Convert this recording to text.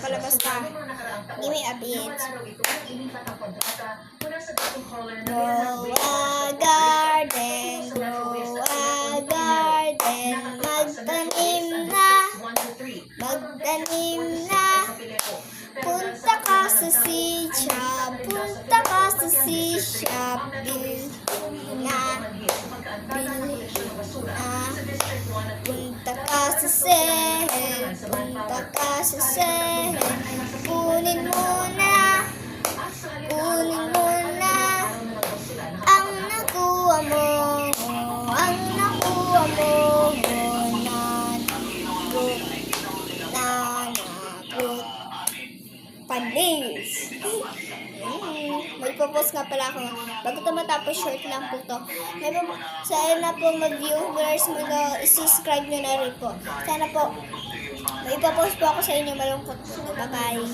pala basta. Give me a bit. Grow a garden, grow a garden. Magtanim na. Punta ka sa seed shop, punta ka sa seed shop. Bilhin na. Punta ka sa sehen, punta ka sa sehen. Kunin mo na ang nakuha mo, ang nakuha mo. Panis! Magpo-post nga pala ako. Bago ito matapos, short lang po ito. Sana na po mag-viewers, mag-subscribe nyo na rin po. Sana po, may ipapost po ako sa inyo malungkot. Bye-bye!